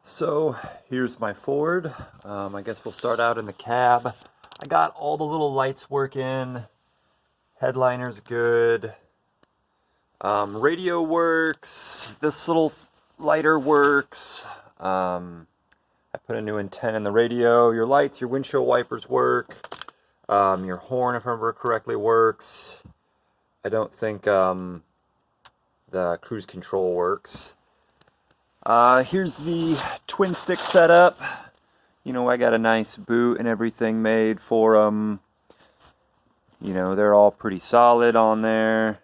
So here's my Ford. I guess we'll start out in the cab. I got all the little lights working. Headliner's good. Radio works. This little lighter works. I put a new antenna in the radio. Your lights, your windshield wipers work. Your horn, if I remember correctly, works. I don't think the cruise control works. Here's the twin stick setup. You know, I got a nice boot and everything made for them. You know, they're all pretty solid on there.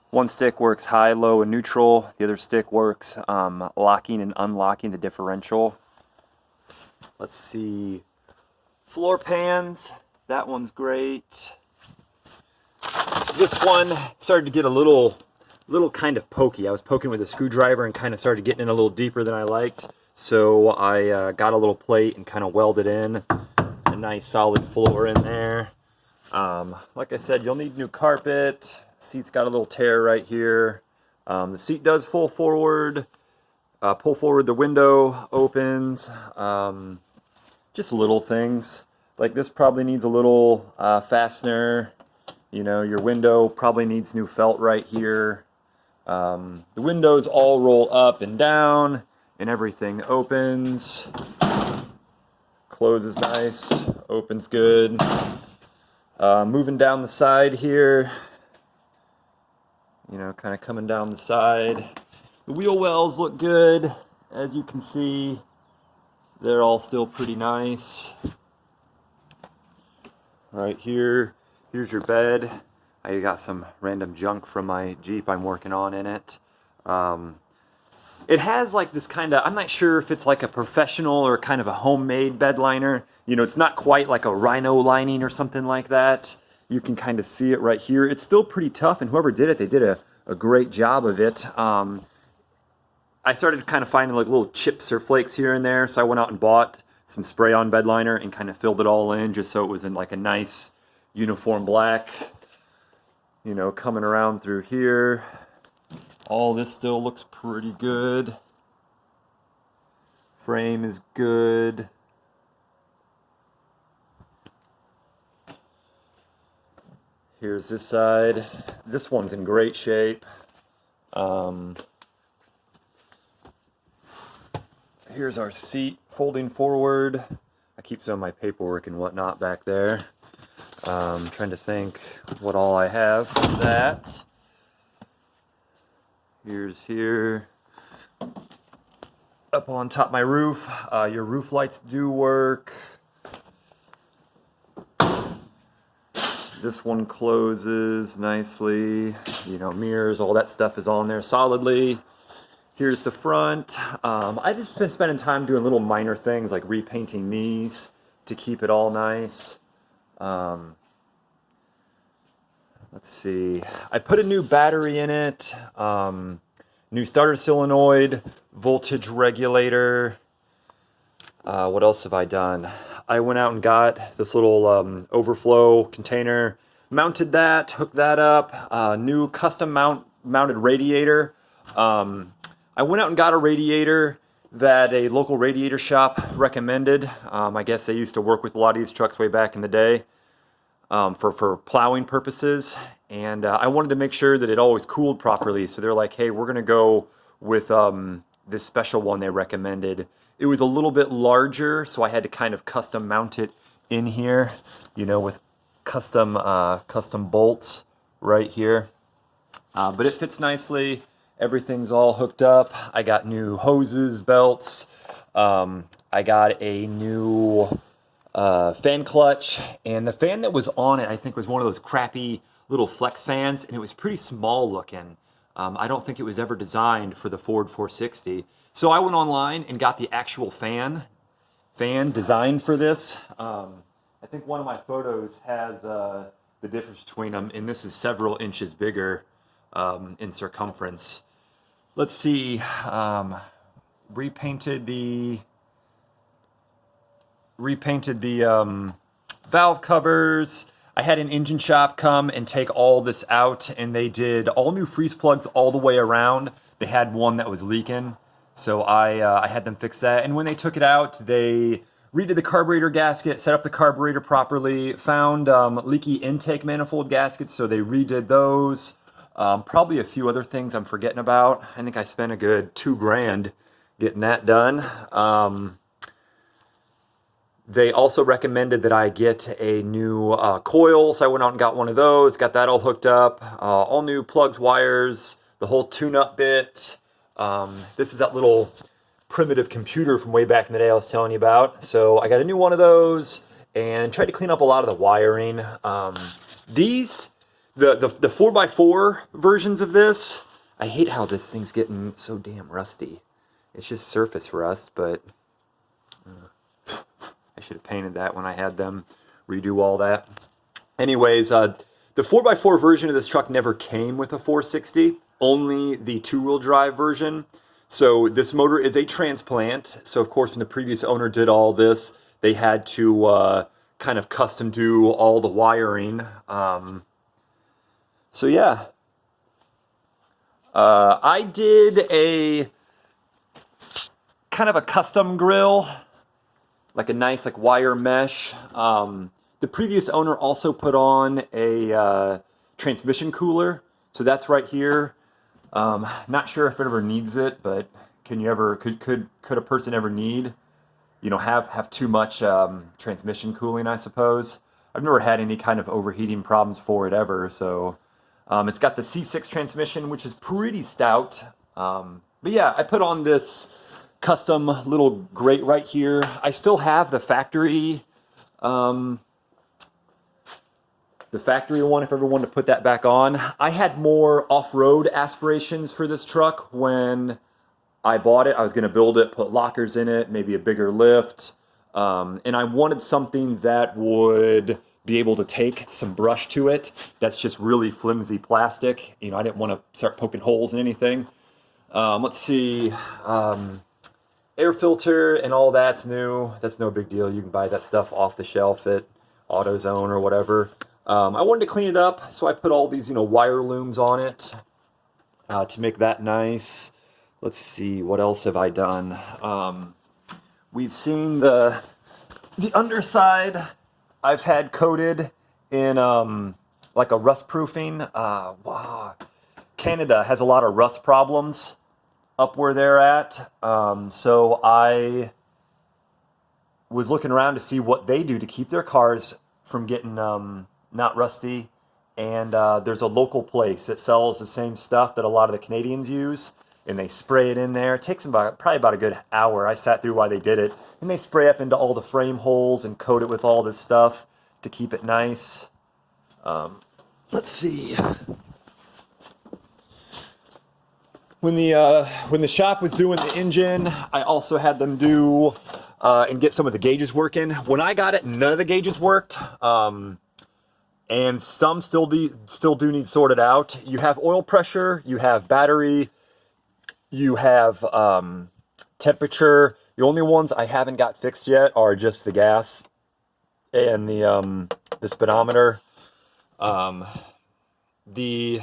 One stick works high, low, and neutral. The other stick works locking and unlocking the differential. Let's see. Floor pans. That one's great. This one started to get a little kind of pokey. I was poking with a screwdriver and kind of started getting in a little deeper than I liked. So I got a little plate and kind of welded in a nice solid floor in there. Like I said, you'll need new carpet. Seat's got a little tear right here. The seat does pull forward. The window opens. Just little things. Like this probably needs a little fastener. You know, your window probably needs new felt right here. The windows all roll up and down, and everything opens. Closes nice, opens good. Moving down the side here. You know, kind of coming down the side. The wheel wells look good. As you can see, they're all still pretty nice. Right here, here's your bed. I got some random junk from my Jeep I'm working on in it. It has like this kind of, I'm not sure if it's like a professional or kind of a homemade bed liner. You know, it's not quite like a Rhino lining or something like that. You can kind of see it right here. It's still pretty tough, and whoever did it, they did a great job of it. I started kind of finding like little chips or flakes here and there, so I went out and bought some spray-on bed liner and kind of filled it all in just so it was in like a nice uniform black. You know, coming around through here. All this still looks pretty good. Frame is good. Here's this side. This one's in great shape. Here's our seat folding forward. I keep some of my paperwork and whatnot back there. Trying to think what all I have for that. Here's here. Up on top of my roof. Your roof lights do work. This one closes nicely. You know, mirrors, all that stuff is on there solidly. Here's the front. I just been spending time doing little minor things like repainting these to keep it all nice. Let's see. I put a new battery in it. New starter solenoid, voltage regulator. What else have I done? I went out and got this little overflow container, mounted that, hooked that up. New custom mounted radiator. I went out and got a radiator that a local radiator shop recommended. I guess they used to work with a lot of these trucks way back in the day for plowing purposes. And I wanted to make sure that it always cooled properly. So they're like, hey, we're going to go with this special one they recommended. It was a little bit larger, so I had to kind of custom mount it in here, you know, with custom bolts right here. But it fits nicely. Everything's all hooked up. I got new hoses, belts. I got a new fan clutch, and the fan that was on it, I think, was one of those crappy little flex fans, and it was pretty small looking. I don't think it was ever designed for the Ford 460. So I went online and got the actual fan designed for this. I think one of my photos has the difference between them, and this is several inches bigger in circumference. Let's see. Repainted the valve covers. I had an engine shop come and take all this out, and they did all new freeze plugs all the way around. They had one that was leaking, So I had them fix that. And when they took it out, they redid the carburetor gasket, set up the carburetor properly, found leaky intake manifold gaskets, so they redid those. Probably a few other things I'm forgetting about. I think I spent a good $2,000 getting that done. They also recommended that I get a new coil, so I went out and got one of those, got that all hooked up, all new plugs, wires, the whole tune-up bit. This is that little primitive computer from way back in the day I was telling you about. So I got a new one of those and tried to clean up a lot of the wiring. The 4x4 versions of this, I hate how this thing's getting so damn rusty. It's just surface rust, but I should have painted that when I had them redo all that. Anyways, the 4x4 version of this truck never came with a 460, only the two-wheel drive version. So this motor is a transplant. So of course, when the previous owner did all this, they had to kind of custom do all the wiring. So yeah, I did a kind of a custom grill, like a nice like wire mesh. The previous owner also put on a transmission cooler, so that's right here. Not sure if it ever needs it, but could a person ever need, have too much transmission cooling, I suppose. I've never had any kind of overheating problems for it ever, so it's got the C6 transmission, which is pretty stout. But yeah, I put on this custom little grate right here. I still have the factory one if everyone to put that back on. I had more off-road aspirations for this truck when I bought it. I was going to build it, put lockers in it, maybe a bigger lift, and I wanted something that would be able to take some brush to it. That's just really flimsy plastic. I didn't want to start poking holes in anything. Let's see. Air filter and all that's new. That's no big deal. You can buy that stuff off the shelf at AutoZone or whatever. I wanted to clean it up, so I put all these, wire looms on it to make that nice. Let's see, what else have I done? We've seen the underside I've had coated in like a rust proofing. Wow. Canada has a lot of rust problems up where they're at. So I was looking around to see what they do to keep their cars from getting not rusty. And there's a local place that sells the same stuff that a lot of the Canadians use, and they spray it in there. It takes them probably about a good hour. I sat through while they did it, and they spray up into all the frame holes and coat it with all this stuff to keep it nice. Let's see. When the shop was doing the engine, I also had them do and get some of the gauges working. When I got it, none of the gauges worked, and some still do need sorted out. You have oil pressure, you have battery, you have temperature. The only ones I haven't got fixed yet are just the gas and the speedometer. The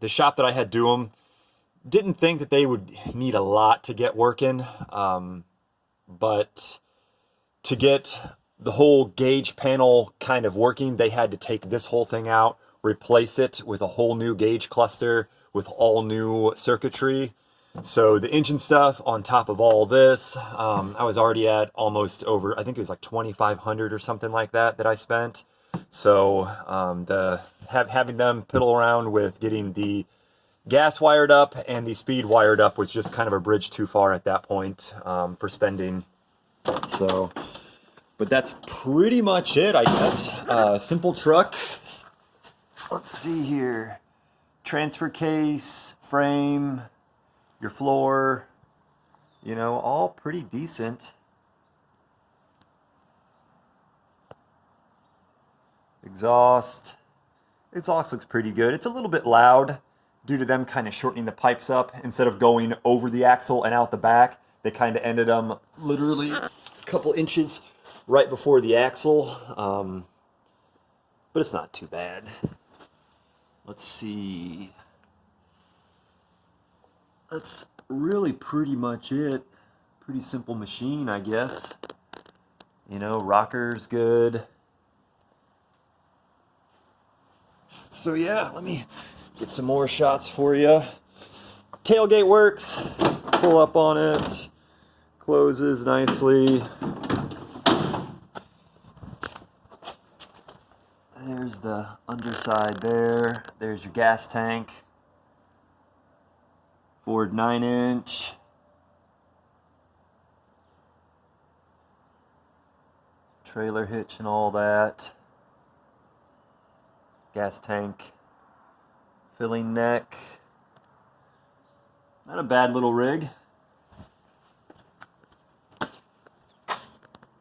shop that I had do them didn't think that they would need a lot to get working, but to get the whole gauge panel kind of working, they had to take this whole thing out, replace it with a whole new gauge cluster with all new circuitry. So the engine stuff on top of all this, I was already at almost over, I think it was like 2,500 or something like that I spent. So having them piddle around with getting the gas wired up and the speed wired up was just kind of a bridge too far at that point for spending. So, but that's pretty much it, I guess. Simple truck. Let's see here. Transfer case, frame, your floor, all pretty decent. Exhaust looks pretty good. It's a little bit loud due to them kind of shortening the pipes up. Instead of going over the axle and out the back, they kind of ended them literally a couple inches right before the axle. But it's not too bad. Let's see. That's really pretty much it. Pretty simple machine, I guess. You know, rocker's good. So yeah, let me get some more shots for you. Tailgate works. Pull up on it. Closes nicely. There's the underside there. There's your gas tank. Ford 9-inch. Trailer hitch and all that. Gas tank. Filling neck. Not a bad little rig.